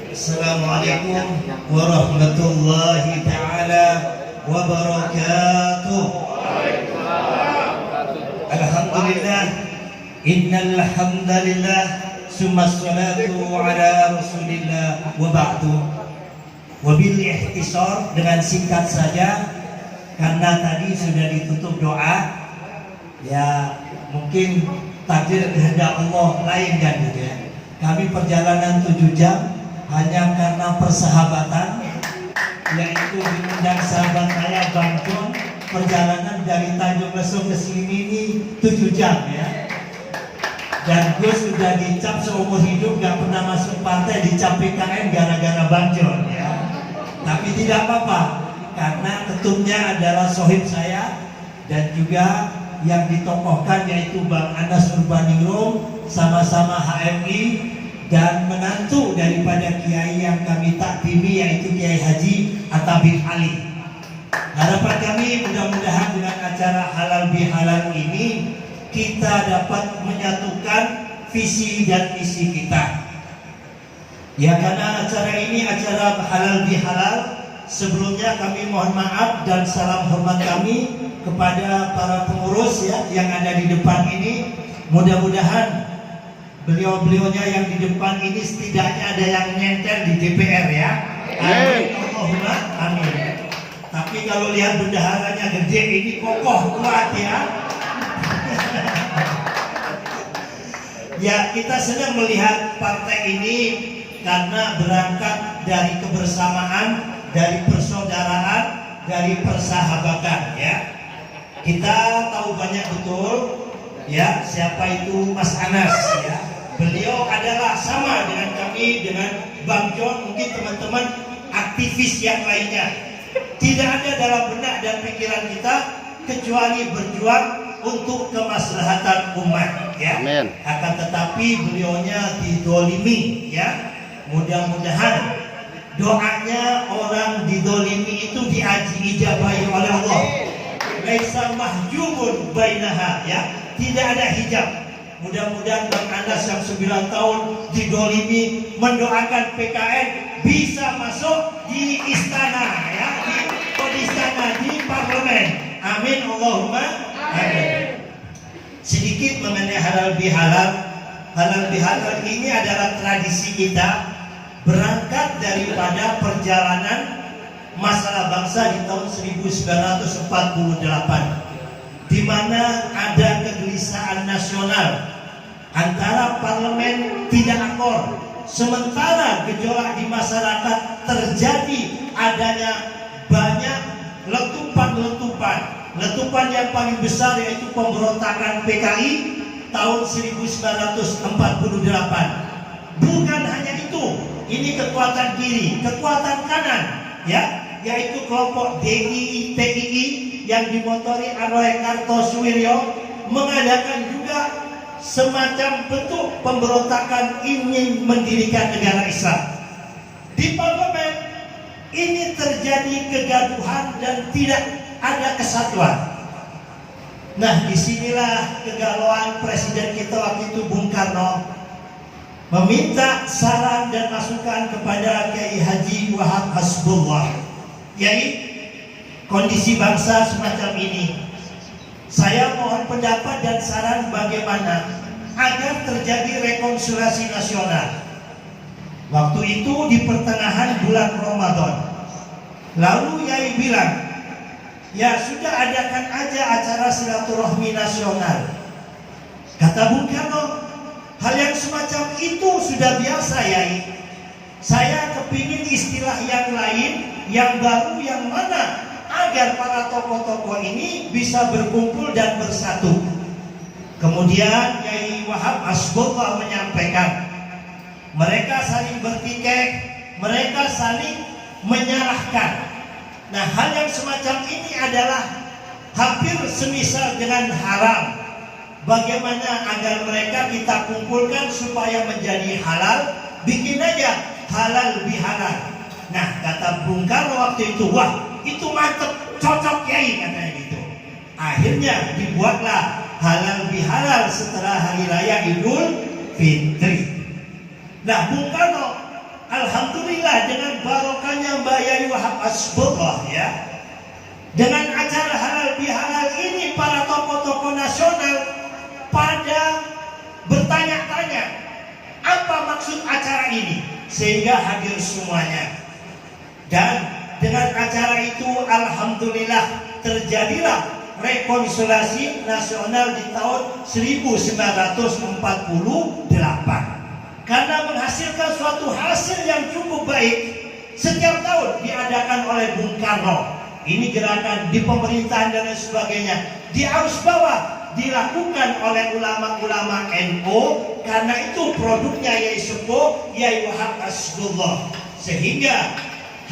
Assalamualaikum warahmatullahi ta'ala wabarakatuh. Alhamdulillah, innal hamdalillah, summa salatu ala rasulillah wa ba'du. Wabil ihtisar, dengan singkat saja karena tadi sudah ditutup doa. Ya, mungkin takdir kehendak Allah lain kan gitu ya. Kami perjalanan 7 jam hanya karena persahabatan, yaitu diundang sahabat saya Bang John. Perjalanan dari Tanjung Lesung ke sini ini 7 jam ya. Dan gue sudah dicap seumur hidup gak pernah masuk partai, dicap PKN gara-gara Bang John ya. Tapi tidak apa-apa, karena ketumnya adalah sohib saya dan juga yang ditokohkan yaitu Bang Anas Urbaningrum, sama-sama HMI, dan menantu daripada kiai yang kami takdimi yaitu Kiai Haji Atta bin Ali. Harapan kami mudah-mudahan dengan acara halal bihalal ini kita dapat menyatukan visi dan misi kita. Ya, karena acara ini acara halal bihalal, sebelumnya kami mohon maaf dan salam hormat kami kepada para pengurus ya yang ada di depan ini. Mudah-mudahan beliau-beliaunya yang di depan ini setidaknya ada yang nyentel di DPR ya. Amin. Allahumma amin. Tapi kalau lihat bendaharanya gede ini kokoh kuat ya. Ya, kita sedang melihat partai ini karena berangkat dari kebersamaan, dari persaudaraan, dari persahabatan ya. Kita tahu banyak betul ya siapa itu Mas Anas ya. Beliau adalah sama dengan kami, dengan Bang John, mungkin teman-teman aktivis yang lainnya. Tidak ada dalam benak dan pikiran kita kecuali berjuang untuk kemaslahatan umat ya. Amin. Akan tetapi beliaunya didolimi ya. Mudah-mudahan doanya orang didolimi itu diijabahi oleh Allah. Laisa mahjubun bainaha ya. Tidak ada hijab. Mudah-mudahan Bang Anas yang 9 tahun didolimi mendoakan PKN bisa masuk di istana ya, di istana, di parlemen. Amin Allahumma amin. Sedikit mengenai halal bihalal. Halal bihalal ini adalah tradisi kita berangkat daripada perjalanan masalah bangsa di tahun 1948. Di mana ada kegelisahan nasional antara parlemen tidak akor, sementara gejolak di masyarakat terjadi, adanya banyak letupan yang paling besar yaitu pemberontakan PKI tahun 1948. Bukan hanya itu, ini kekuatan kiri, kekuatan kanan ya, yaitu kelompok DII, TII yang dimotori oleh Kartosuwiryo mengadakan juga semacam bentuk pemberontakan ingin mendirikan negara Islam. Di parlemen ini terjadi kegaduhan dan tidak ada kesatuan. Nah, disinilah kegalauan Presiden kita waktu itu Bung Karno meminta saran dan masukan kepada Kiai Haji Wahab Hasbullah. Kiai, kondisi bangsa semacam ini, saya mohon pendapat dan saran bagaimana agar terjadi rekonsiliasi nasional. Waktu itu di pertengahan bulan Ramadan. Lalu Yai bilang, ya sudah, adakan aja acara silaturahmi nasional. Kata Bung Karno, hal yang semacam itu sudah biasa Yai. Saya kepingin istilah yang lain, yang baru, yang mana agar para tokoh-tokoh ini bisa berkumpul dan bersatu. Kemudian Kiai Wahab Hasbullah menyampaikan, mereka saling bertikai, mereka saling menyalahkan. Nah, hal yang semacam ini adalah hampir semisal dengan haram. Bagaimana agar mereka kita kumpulkan supaya menjadi halal? Bikin aja halal bihalal. Nah, kata Bung Karno waktu itu, wah itu mantep, cocok Kiai, katanya gitu. Akhirnya dibuatlah halal bihalal setelah hari raya Idul Fitri. Nah, Bung Karno Alhamdulillah dengan barokahnya Mbak Yai Wahab Asbullah ya, dengan acara halal bihalal ini para tokoh-tokoh nasional pada bertanya-tanya apa maksud acara ini, sehingga hadir semuanya. Dan dengan acara itu alhamdulillah terjadilah rekonsiliasi nasional di tahun 1948 karena menghasilkan suatu hasil yang cukup baik. Setiap tahun diadakan oleh Bung Karno. Ini gerakan di pemerintahan dan lain sebagainya. Di arus bawah dilakukan oleh ulama-ulama NU, karena itu produknya Yai Sepuh Yai Wahab Asbullah. Sehingga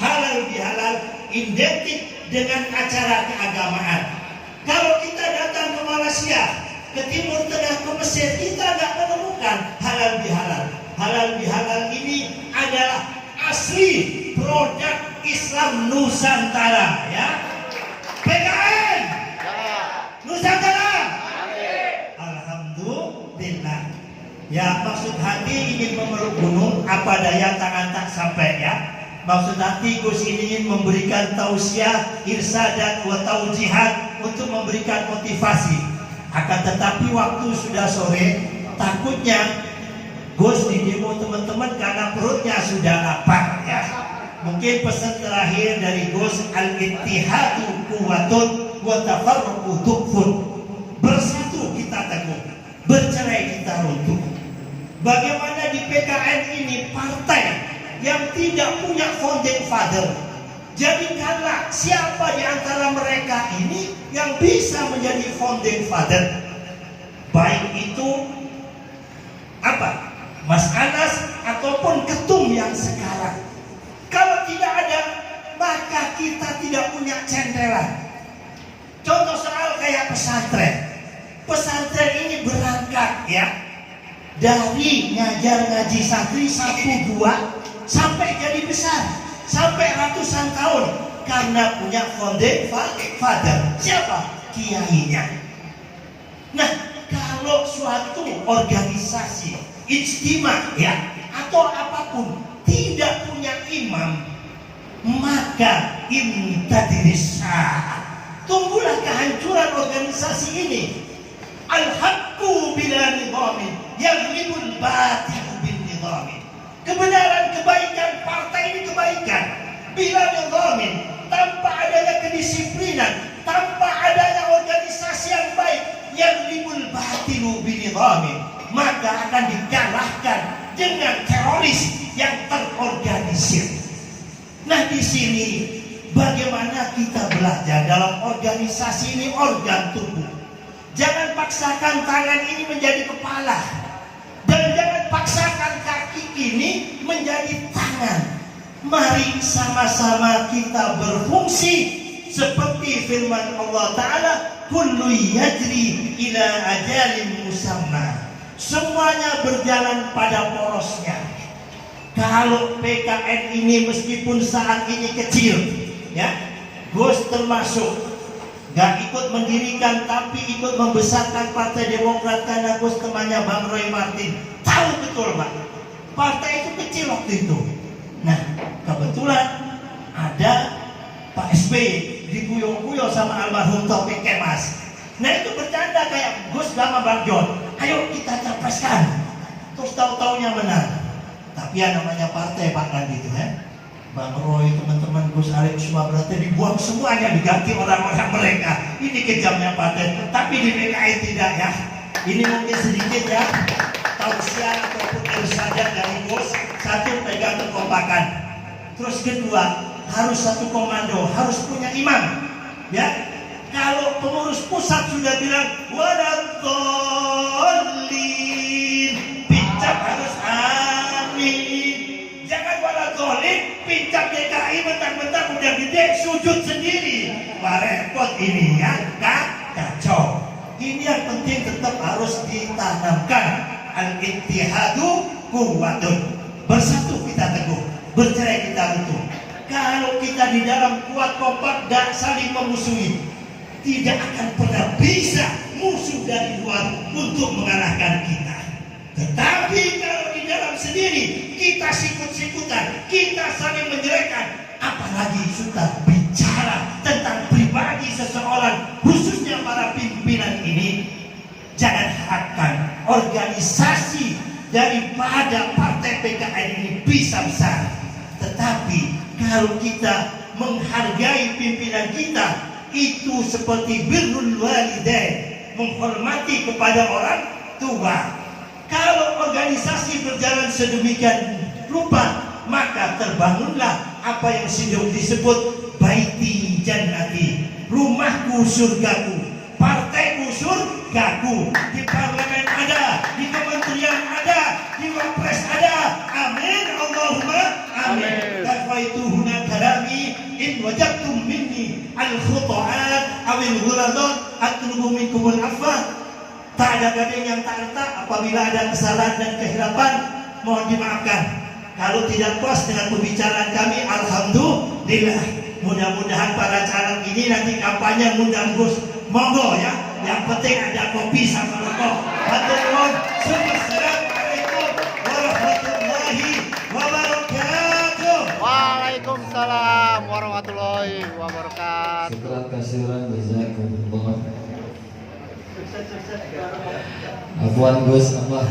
halal bihalal identik dengan acara keagamaan. Kalau kita datang ke Malaysia, ke Timur Tengah, ke Mesir, kita nggak menemukan halal bihalal. Halal bihalal ini adalah asli produk Islam Nusantara ya. PKN Nusantara. Alhamdulillah. Ya, maksud hati ingin memeluk gunung, apa daya tangan tak sampai ya. Maksud hati Gus ini ingin memberikan tausiah, irsadat wa taujihat untuk memberikan motivasi. Akan tetapi waktu sudah sore, takutnya Gus di demo teman-teman karena perutnya sudah lapar ya. Mungkin pesan terakhir dari Gus, al-ittihadu quwwatun wa tafarruqu du'fun. Bersatu kita teguh, bercerai kita runtuh. Bagaimana di PKN ini partai yang tidak punya founding father. Jadikanlah siapa di antara mereka ini yang bisa menjadi founding father. Baik itu apa? Mas Anas ataupun ketum yang sekarang. Kalau tidak ada, maka kita tidak punya cenderan. Contoh soal kayak pesantren. Pesantren ini berangkat ya dari ngajar ngaji santri 1, 2 sampai jadi besar, sampai ratusan tahun, karena punya founding father. Siapa? Kiainya. Nah, kalau suatu organisasi ijtima ya atau apapun tidak punya imam, maka intadirisah, tunggulah kehancuran organisasi ini. Al-haqqu bila nidhamin yaghlibul batilu bin nidhamin. Kebenaran, kebaikan, partai ini kebaikan bila nidhamin, tanpa adanya kedisiplinan, tanpa adanya organisasi yang baik, yaghlibul batilu bin nidhamin, maka akan dikalahkan dengan teroris yang terorganisir. Nah, di sini bagaimana kita belajar dalam organisasi ini organ tubuh. Jangan paksakan tangan ini menjadi kepala, dan jangan paksakan kaki ini menjadi tangan. Mari sama-sama kita berfungsi seperti firman Allah Ta'ala, kullu yajri ila ajalin musamma. Semuanya berjalan pada porosnya. Kalau PKN ini meskipun saat ini kecil ya, Gus termasuk gak ikut mendirikan tapi ikut membesarkan Partai Demokrat karena Gus temannya Bang Roy Martin. Tahu betul Pak, partai itu kecil waktu itu. Nah, kebetulan ada Pak SBY diguyur-guyur sama almarhum Taufik Kemas. Nah, itu bercanda kayak Gus sama Bang John, ayo kita capreskan. Terus tahu-taunya menang. Tapi ya namanya partai Pak kan gitu ya. Bang Roy, teman-teman Gus Arif semua berarti dibuang semuanya, diganti orang-orang mereka. Ini kejamnya partai. Tapi di PKI tidak ya. Ini mungkin sedikit ya tausiah ataupun irsadat dari Gus. Satu, pegang kekompakan. Terus kedua, harus satu komando, harus punya imam. Ya, kalau pengurus pusat sudah bilang waladhdallin, pincap harus amin. Jangan waladhdallin, pincap DKI mentang-mentang udah gede sujud sendiri. Wah, repot ini ya, kacau. Ini yang penting tetap harus ditanamkan. Al-ittihadu quwwatun. Bersatu kita teguh, bercerai kita runtuh. Kalau kita di dalam kuat kompak dan saling memusuhi, tidak akan pernah bisa musuh dari luar untuk mengalahkan kita. Tetapi kalau di dalam sendiri kita sikut-sikutan, kita saling menjelekkan, apalagi sudah bicara tentang pribadi seseorang, khususnya para pimpinan ini. Jangan harapkan organisasi daripada partai PKN ini bisa besar, tetapi kalau kita menghargai pimpinan kita, itu seperti birrul walidain, menghormati kepada orang tua. Kalau organisasi berjalan sedemikian rupa, maka terbangunlah apa yang disebut baiti jannati, rumahku surgaku, partaiku surgaku. Di parlemen ada, di kementerian ada, di wapres ada. Amin, Allahumma amin. Kafaituhuna kalami in wajabtum minni al-khuta'at awil ghuladat atlubu minkumul afwa. Tak ada gading yang tak retak. Apabila ada kesalahan dan kehilapan, mohon dimaafkan. Kalau tidak puas dengan pembicaraan kami, alhamdulillah. Mudah-mudahan para caleg ini nanti kampanye mudah gus, monggo ya. Yang penting ada kopi sama rokok. Hatur nuhun. Assalamualaikum warahmatullahi wabarakatuh. Waalaikumsalam warahmatullahi wabarakatuh. Syukran kasiran jazakumullah. Afwan Gus, Allah.